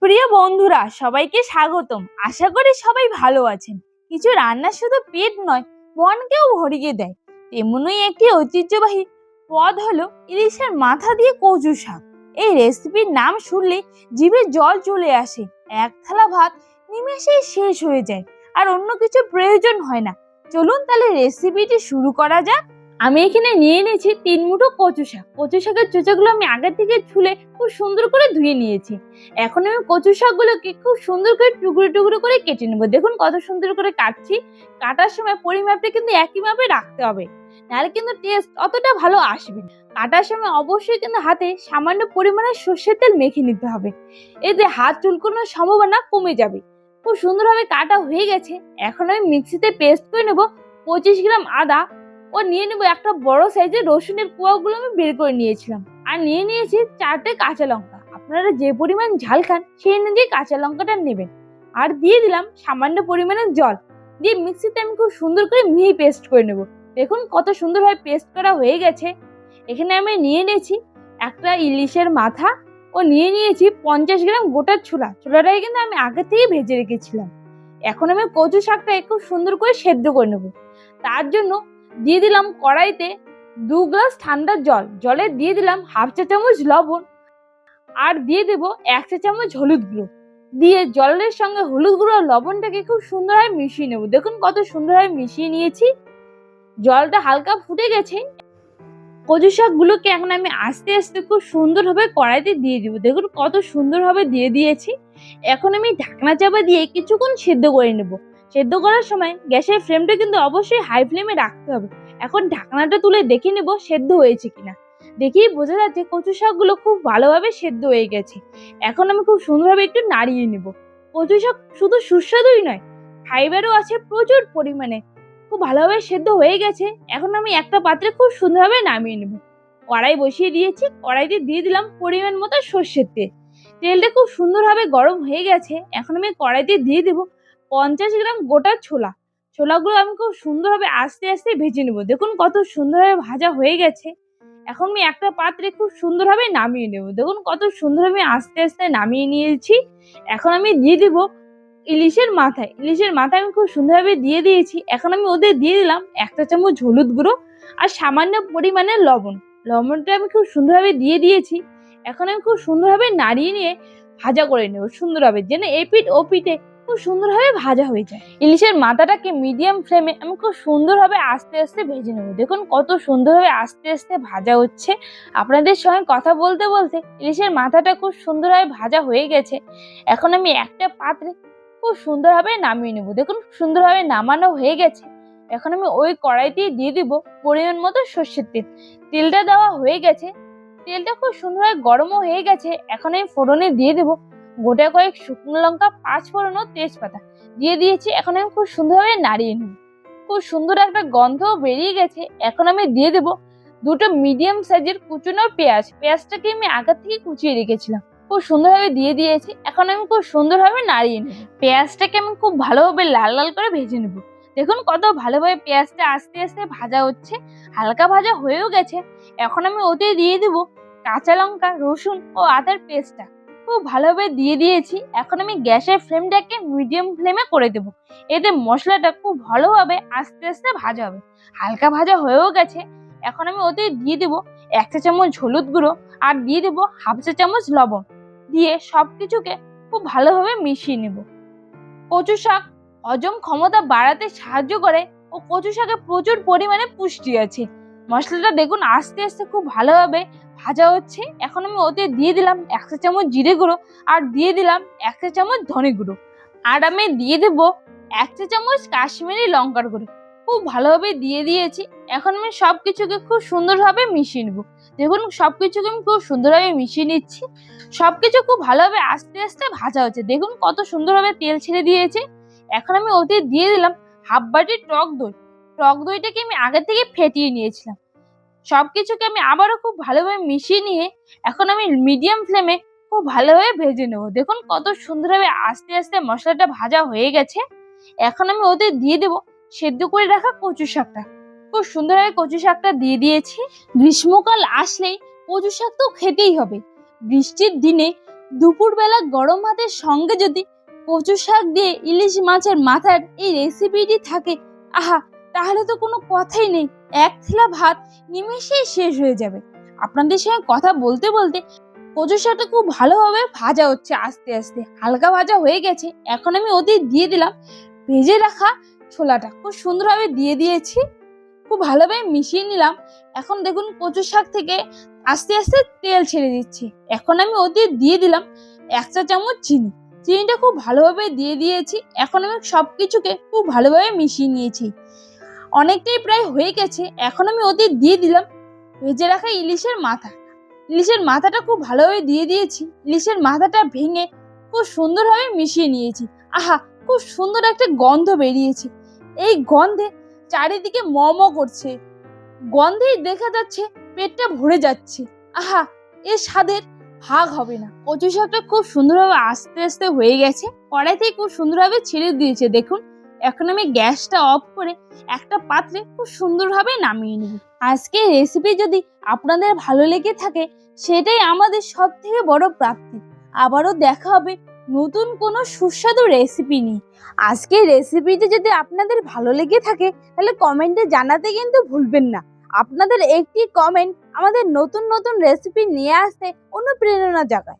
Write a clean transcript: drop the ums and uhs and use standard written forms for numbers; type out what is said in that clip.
প্রিয় বন্ধুরা, সবাইকে স্বাগতম। আশা করি সবাই ভালো আছেন। কিছু রান্না শুধু পেট নয়, মনকেও ভরিয়ে দেয়। তেমনই একটি ঐতিহ্যবাহী পদ হলো ইলিশের মাথা দিয়ে কচু শাক। এই রেসিপির নাম শুনলে জিভে জল চলে আসে। এক থালা ভাত নিমেষেই শেষ হয়ে যায়, আর অন্য কিছু প্রয়োজন হয় না। চলুন তাহলে রেসিপিটি শুরু করা যাক। আমি এখানে নিয়ে নিয়েছি 3 মুঠো কচু শাক। কচু শাকের চোচাগুলো আমি আগে থেকে ছুলে খুব সুন্দর করে ধুয়ে নিয়েছি। এখন আমি কচু শাকগুলোকে খুব সুন্দর করে টুকরো টুকরো করে কেটে নেবো। দেখুন কত সুন্দর করে কাটছি। কাটার সময় পরিমাপটা কিন্তু একই মাপে রাখতে হবে, নাহলে কিন্তু টেস্ট অতটা ভালো আসবে না। কাটার সময় অবশ্যই কিন্তু হাতে সামান্য পরিমাণে সর্ষের তেল মেখে নিতে হবে, এতে হাত চুলকানোর সম্ভাবনা কমে যাবে। খুব সুন্দরভাবে কাটা হয়ে গেছে। এখন আমি মিক্সিতে পেস্ট করে নেবো 25 গ্রাম আদা, ও নিয়ে নেবো একটা বড় সাইজের রসুনের কোয়াগুলো আমি বের করে নিয়েছিলাম, আর নিয়ে নিয়েছি 4টে কাঁচা লঙ্কা। আপনারা যে পরিমাণ ঝাল খান সেই অনুযায়ী কাঁচা লঙ্কাটা নেবেন। আর দিয়ে দিলাম সামান্য পরিমাণে জল, দিয়ে মিক্সিতে আমি খুব সুন্দর করে মিহি পেস্ট করে নেব। দেখুন কত সুন্দরভাবে পেস্ট করা হয়ে গেছে। এখানে আমি নিয়ে নিয়েছি একটা ইলিশের মাথা, ও নিয়ে নিয়েছি 50 গ্রাম গোটা ছোলা। ছোলাটাকে কিন্তু আমি আগে থেকেই ভেজে রেখেছিলাম। এখন আমি কচু শাকটা খুব সুন্দর করে সেদ্ধ করে নেব। তার জন্য দিয়ে দিলাম কড়াইতে 2 গ্লাস ঠান্ডা জল। জলে দিয়ে দিলাম হাফ চা চামচ লবণ, আর দিয়ে দেবো 1 চা চামচ হলুদ গুঁড়ো। দিয়ে জলের সঙ্গে হলুদ গুঁড়ো আর লবণটাকে খুব সুন্দরভাবে মিশিয়ে নেবো। দেখুন কত সুন্দরভাবে মিশিয়ে নিয়েছি। জলটা হালকা ফুটে গেছে। কচু শাকগুলোকে এখন আমি আস্তে আস্তে খুব সুন্দরভাবে কড়াইতে দিয়ে দিব। দেখুন কত সুন্দরভাবে দিয়ে দিয়েছি। এখন আমি ঢাকনা চাপা দিয়ে কিছুক্ষণ সেদ্ধ করে নেব। সেদ্ধ করার সময় গ্যাসের ফ্লেমটা কিন্তু অবশ্যই হাই ফ্লেমে রাখতে হবে। এখন ঢাকনাটা তুলে দেখে নেব সেদ্ধ হয়েছে কিনা। দেখেই বোঝা যাচ্ছে কচু শাকগুলো খুব ভালোভাবে সেদ্ধ হয়ে গেছে। এখন আমি খুব সুন্দরভাবে একটু নাড়িয়ে নেব। কচু শাক শুধু সুস্বাদুই নয়, ফাইবারও আছে প্রচুর পরিমাণে। খুব ভালোভাবে সেদ্ধ হয়ে গেছে। এখন আমি একটা পাত্রে খুব সুন্দরভাবে নামিয়ে নেব। কড়াই বসিয়ে দিয়েছি। কড়াইতে দিয়ে দিলাম পরিমাণ মতো সর্ষের তেল। তেলটা খুব সুন্দরভাবে গরম হয়ে গেছে। এখন আমি কড়াইতে দিয়ে দেবো 50 গ্রাম গোটা ছোলা। ছোলাগুলো আমি খুব সুন্দরভাবে আস্তে আস্তে ভেজে নেব। দেখুন কত সুন্দরভাবে ভাজা হয়ে গেছে। এখন আমি একটা পাত্রে খুব সুন্দরভাবে নামিয়ে নেব। দেখুন কত সুন্দরভাবে আস্তে আস্তে নামিয়ে নিয়েছি। এখন আমি দিয়ে দেবো ইলিশের মাথায় আমি খুব সুন্দরভাবে দিয়ে দিয়েছি। এখন আমি ওদের দিয়ে দিলাম 1 চা চামচ হলুদ গুঁড়ো আর সামান্য পরিমাণে লবণ। লবণটা আমি খুব সুন্দরভাবে দিয়ে দিয়েছি। এখন আমি খুব সুন্দরভাবে নাড়িয়ে নিয়ে ভাজা করে নেব সুন্দরভাবে, যেন এপিঠ ও পিঠে খুব সুন্দরভাবে ভাজা হয়ে যায়। ইলিশের মাথাটাকে মিডিয়াম ফ্লেমে আমি খুব সুন্দরভাবে আস্তে আস্তে ভেজে নেব। দেখুন কত সুন্দরভাবে আস্তে আস্তে ভাজা হচ্ছে। আপনাদের সঙ্গে কথা বলতে বলতে ইলিশের মাথাটা খুব সুন্দরভাবে ভাজা হয়ে গেছে। এখন আমি একটা পাত্রে খুব সুন্দরভাবে নামিয়ে নেব। দেখুন সুন্দরভাবে নামানো হয়ে গেছে। এখন আমি ওই কড়াইতে দিয়ে দিব পরিমাণ মতো সর্ষের তেল। তেলটা দেওয়া হয়ে গেছে। তেলটা খুব সুন্দরভাবে গরমও হয়ে গেছে। এখন আমি ফোড়নে দিয়ে দেবো গোটা কয়েক শুকনো লঙ্কা, 5 ফোড়ন ও তেজপাতা দিয়ে দিয়েছি। এখন আমি খুব সুন্দরভাবে নাড়িয়ে নেব। খুব সুন্দর একটা গন্ধ বেরিয়ে গেছে। এখন আমি দিয়ে দেবো 2টো মিডিয়াম সাইজের কুচনো পেঁয়াজ। পেঁয়াজটাকে আমি আগে থেকে কুচিয়ে রেখেছিলাম, খুব সুন্দরভাবে দিয়ে দিয়েছি। এখন আমি খুব সুন্দরভাবে নাড়িয়ে নেব। পেঁয়াজটাকে আমি খুব ভালোভাবে লাল লাল করে ভেজে নেব। দেখুন কত ভালোভাবে পেঁয়াজটা আস্তে আস্তে ভাজা হচ্ছে, হালকা ভাজা হয়েও গেছে। এখন আমি ওতে দিয়ে দেব কাঁচা লঙ্কা, রসুন ও আদার পেস্টটা খুব ভালোভাবে দিয়ে দিয়েছি। এখন আমি গ্যাসের ফ্লেমটাকে মিডিয়াম ফ্লেমে করে দেব। এতে মশলাটা খুব ভালোভাবে আস্তে আস্তে ভাজা হবে। হালকা ভাজা হয়েও গেছে। এখন আমি ওতে দিয়ে দেব 1 চা চামচ হলুদ গুঁড়ো, আর দিয়ে দেবো হাফ চা চামচ লবণ। দিয়ে সবকিছুকে খুব ভালোভাবে মিশিয়ে নেব। কচু শাক হজম ক্ষমতা বাড়াতে সাহায্য করে, ও কচু শাকে প্রচুর পরিমাণে পুষ্টি আছে। মশলাটা দেখুন আস্তে আস্তে খুব ভালোভাবে ভাজা হচ্ছে। এখন আমি ওতে দিয়ে দিলাম 1 চা চামচ জিরে গুঁড়ো, আর দিয়ে দিলাম 1 চা চামচ ধনে গুঁড়ো, আর আমি দিয়ে দেবো 1 চা চামচ কাশ্মীরি লঙ্কার গুঁড়ো। খুব ভালোভাবে দিয়ে দিয়েছি। এখন আমি সবকিছুকে খুব সুন্দরভাবে মিশিয়ে নেব। দেখুন সবকিছুকে আমি খুব সুন্দরভাবে মিশিয়ে নিচ্ছি। সবকিছু খুব ভালোভাবে আস্তে আস্তে ভাজা হচ্ছে। দেখুন কত সুন্দরভাবে তেল ছেড়ে দিয়েছে। এখন আমি ওতে দিয়ে দিলাম হাফ বাটি টক দই। টক দইটাকে আমি আগে থেকে ফেটিয়ে নিয়েছিলাম। সবকিছুকে আমি আবারও খুব ভালোভাবে মিশিয়ে নিয়ে এখন আমি মিডিয়াম ফ্লেমে খুব ভালোভাবে ভেজে নেব। দেখুন কত সুন্দরভাবে আস্তে আস্তে মশলাটা ভাজা হয়ে গেছে। এখন আমি ওতে দিয়ে দেবো সেদ্ধ করে রাখা কচু শাকটা। খুব সুন্দরভাবে কচু শাকটা দিয়ে দিয়েছি। গ্রীষ্মকাল আসলেই কচু শাক তো খেতেই হবে। বৃষ্টির দিনে দুপুরবেলা গরম ভাতের সঙ্গে যদি কচু শাক দিয়ে ইলিশ মাছের মাথার এই রেসিপিটি থাকে, আহা, তাহলে তো কোনো কথাই নেই। এক থালা ভাত নিমেষেই শেষ হয়ে যাবে। আপনাদের সঙ্গে কথা বলতে বলতে কচু শাকটা খুব ভালোভাবে ভাজা হচ্ছে, আস্তে আস্তে হালকা ভাজা হয়ে গেছে। এখন আমি ওতে দিয়ে দিলাম ভেজে রাখা ছোলাটা, খুব সুন্দরভাবে দিয়ে দিয়েছি, খুব ভালোভাবে মিশিয়ে নিলাম। এখন দেখুন কচু শাক থেকে আস্তে আস্তে তেল ছেড়ে দিচ্ছে। এখন আমি ওতে দিয়ে দিলাম 1 চা চামচ চিনি। চিনিটা খুব ভালোভাবে দিয়ে দিয়েছি। এখন আমি সবকিছুকে খুব ভালোভাবে মিশিয়ে নিয়েছি। অনেকটাই প্রায় হয়ে গেছে। এখন আমি ওতে দিয়ে দিলাম ভেজে রাখা ইলিশের মাথা। ইলিশের মাথাটা খুব ভালোভাবে দিয়ে দিয়েছি। ইলিশের মাথাটা ভেঙে খুব সুন্দরভাবে মিশিয়ে নিয়েছি। আহা, খুব সুন্দর একটা গন্ধ বেরিয়েছে। এই গন্ধে চারিদিকে ম ম করছে, গন্ধেই দেখা যাচ্ছে পেটটা ভরে যাচ্ছে। আহা, এর স্বাদের ভাগ হবে না। কচু শাকটা খুব সুন্দরভাবে আস্তে আস্তে হয়ে গেছে, কড়াই থেকে খুব সুন্দরভাবে ছেড়ে দিয়েছে। দেখুন, এখন আমি গ্যাসটা অফ করে একটা পাত্রে খুব সুন্দরভাবে নামিয়ে নেব। আজকের রেসিপি যদি আপনাদের ভালো লেগে থাকে, সেটাই আমাদের সব থেকে বড় প্রাপ্তি। আবারও দেখা হবে নতুন কোনো সুস্বাদু রেসিপি নিয়ে। আজকের রেসিপিটি যদি আপনাদের ভালো লেগে থাকে, তাহলে কমেন্টে জানাতে কিন্তু ভুলবেন না। আপনাদের একটি কমেন্ট আমাদের নতুন নতুন রেসিপি নিয়ে আসতে অনুপ্রেরণা জাগায়।